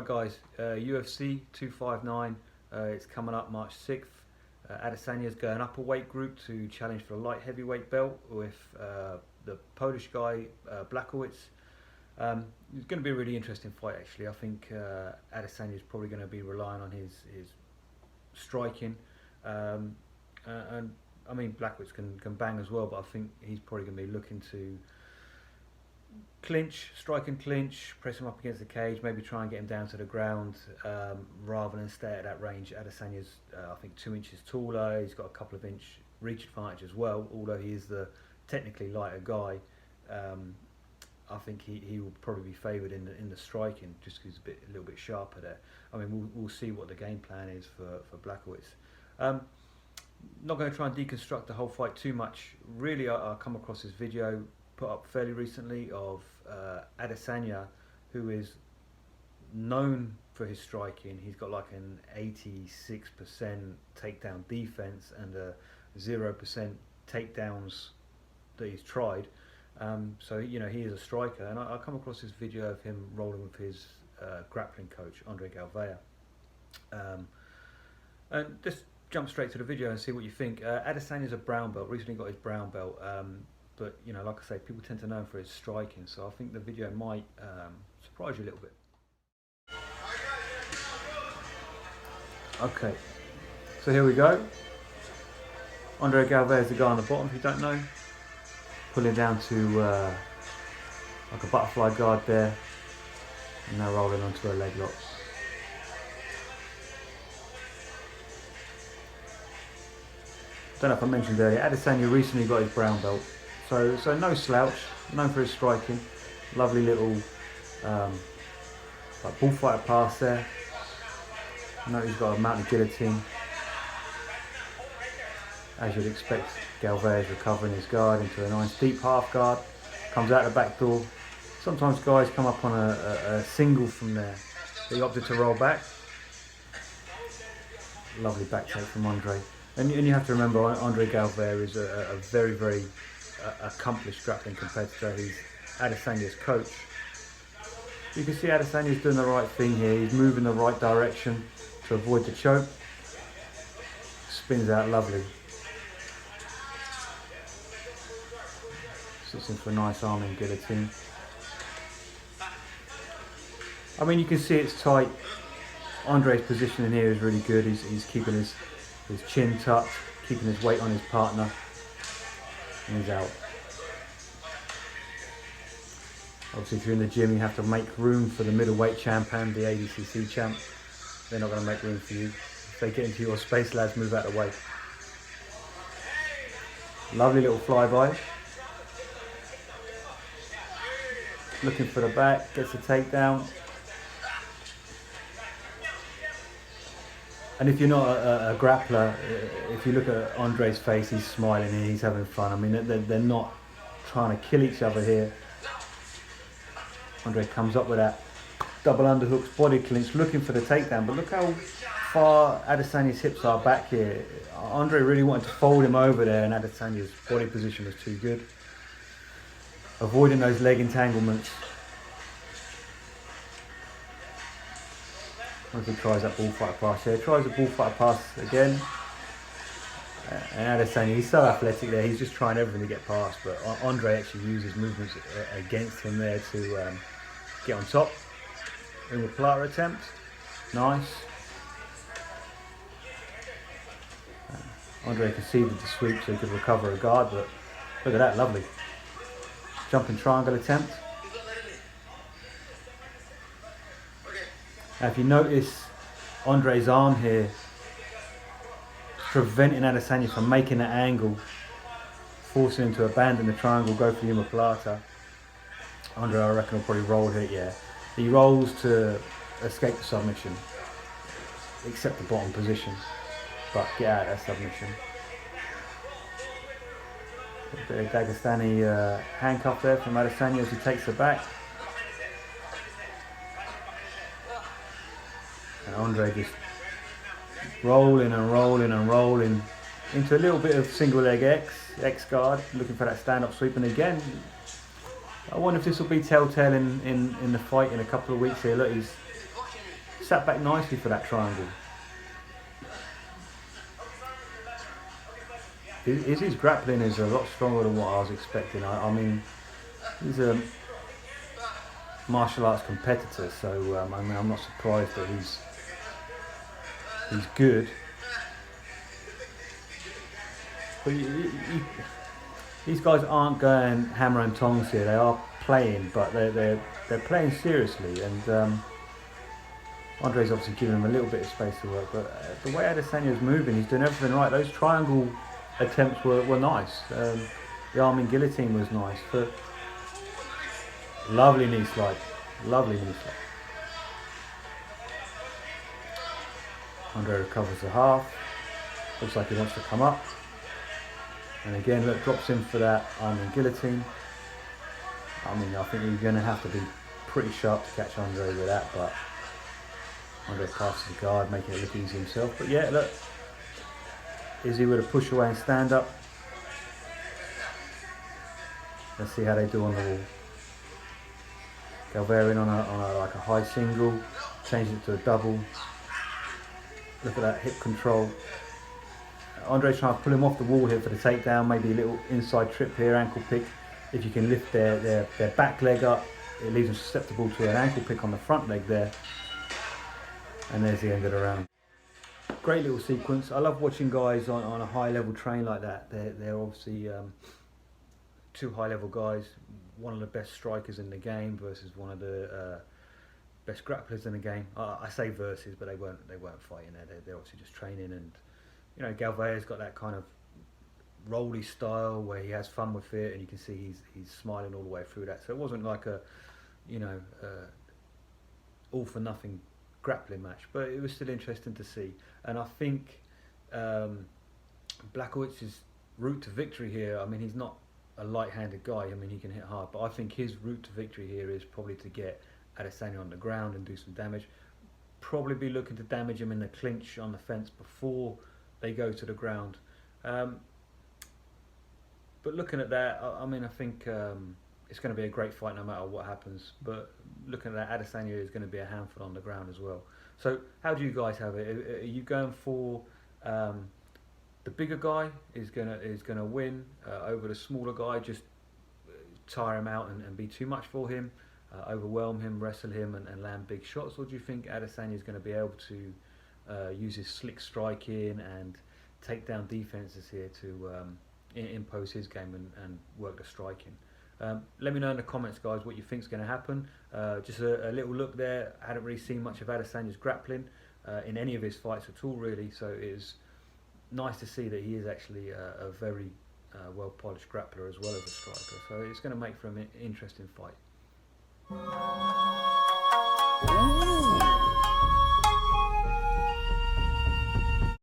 Right guys, UFC 259, it's coming up March 6th. Adesanya's going up a weight group to challenge for the light heavyweight belt with the Polish guy Blachowicz. It's going to be a really interesting fight actually. I think Adesanya's probably going to be relying on his striking. And I mean Blachowicz can bang as well, but I think he's probably going to be looking to strike and clinch, press him up against the cage, maybe try and get him down to the ground rather than stay at that range. Adesanya's I think 2 inches taller, he's got a couple of inch reach advantage as well, although he is the technically lighter guy. I think he will probably be favoured in the striking just because he's a little bit sharper there. I mean, we'll see what the game plan is for Blachowicz. Not going to try and deconstruct the whole fight too much. Really, I come across this video put up fairly recently of Adesanya, who is known for his striking. He's got like an 86% takedown defense and a 0% takedowns that he's tried. So you know, he is a striker, and I come across this video of him rolling with his grappling coach Andrea Galvao. And just jump straight to the video and see what you think. Adesanya's a brown belt, recently got his brown belt. But you know, like I say, people tend to know him for his striking, so I think the video might surprise you a little bit. Okay, so here we go. Andrea Galvao is the guy on the bottom, if you don't know. Pulling down to like a butterfly guard there, and now rolling onto a leg lock. Don't know if I mentioned earlier, Adesanya recently got his brown belt. So no slouch, known for his striking. Lovely little like bullfighter pass there. Note he's got a mounted guillotine. As you'd expect, Galvao is recovering his guard into a nice deep half guard. Comes out the back door. Sometimes guys come up on a single from there. But he opted to roll back. Lovely back take from Andre. And you have to remember, Andrea Galvao is a very accomplished grappling competitor. He's Adesanya's coach. You can see Adesanya's doing the right thing here. He's moving the right direction to avoid the choke. Spins out lovely. Sits in for a nice arming guillotine. I mean, you can see it's tight. Andre's positioning here is really good. He's keeping his chin tucked, keeping his weight on his partner. And he's out. Obviously, if you're in the gym, you have to make room for the middleweight champ and the ADCC champ. They're not going to make room for you. If they get into your space, lads, move out of the way. Lovely little flyby. Looking for the back, gets a takedown. And if you're not a grappler, if you look at Andre's face, he's smiling here, he's having fun. I mean, they're not trying to kill each other here. Andre comes up with that double underhooks, body clinch, looking for the takedown. But look how far Adesanya's hips are back here. Andre really wanted to fold him over there, and Adesanya's body position was too good. Avoiding those leg entanglements. If he tries that bullfighter pass here, tries the bullfighter pass again. And Adesanya, he's so athletic there, he's just trying everything to get past, but Andre actually uses movements against him there to get on top. Omoplata attempt, nice. Andre conceded the sweep so he could recover a guard, but look at that, lovely. Jumping triangle attempt. Now if you notice Andre's arm here preventing Adesanya from making that angle, forcing him to abandon the triangle, go for the omoplata. Andre, I reckon, will probably roll here, yeah. He rolls to escape the submission, accept the bottom position, but get out of that submission. A bit of Dagestani handcuff there from Adesanya as he takes it back. And Andre just rolling and rolling and rolling into a little bit of single leg X guard, looking for that stand up sweep. And again, I wonder if this will be telltale in the fight in a couple of weeks here. Look, sat back nicely for that triangle. His grappling is a lot stronger than what I was expecting. I mean, he's a martial arts competitor, so I mean, I'm not surprised that he's good. But these guys aren't going hammer and tongs here. They are playing, but they're playing seriously. And Andre's obviously giving him a little bit of space to work. But the way Adesanya's moving, he's doing everything right. Those triangle attempts were nice. The arming guillotine was nice. But lovely knee slide. Lovely knee slide. Andre recovers the half. Looks like he wants to come up. And again, look, drops in for that arming guillotine. I mean, I think you're going to have to be pretty sharp to catch Andre with that, but Andre passes the guard, making it look easy himself. But yeah, look, Izzy with a push away and stand up. Let's see how they do on the wall. Galvao in on a like a high single, changes it to a double. Look at that hip control. Andre's trying to pull him off the wall here for the takedown, maybe a little inside trip here, ankle pick. If you can lift their back leg up, it leaves them susceptible to an ankle pick on the front leg there. And there's the end of the round. Great little sequence. I love watching guys on a high level train like that. They're obviously two high level guys, one of the best strikers in the game versus one of the best grapplers in the game. I say versus, but they weren't fighting there. They're obviously just training, and you know, Galvao's got that kind of rolly style where he has fun with it, and you can see he's smiling all the way through that. So it wasn't like a, you know, all for nothing grappling match, but it was still interesting to see. And I think Blachowicz's route to victory here, I mean, he's not a light-handed guy. I mean, he can hit hard, but I think his route to victory here is probably to get Adesanya on the ground and do some damage. Probably be looking to damage him in the clinch on the fence before they go to the ground. But looking at that, I mean, I think it's going to be a great fight no matter what happens. But looking at that, Adesanya is going to be a handful on the ground as well. So how do you guys have it? Are you going for the bigger guy is gonna win over the smaller guy, just tire him out and be too much for him, overwhelm him, wrestle him, and land big shots? Or do you think Adesanya is going to be able to use his slick striking and take down defenses here to impose his game and work the striking? Let me know in the comments, guys, what you think is going to happen. Just a little look there. I hadn't really seen much of Adesanya's grappling in any of his fights at all, really. So it is nice to see that he is actually a very well-polished grappler as well as a striker. So it's going to make for an interesting fight.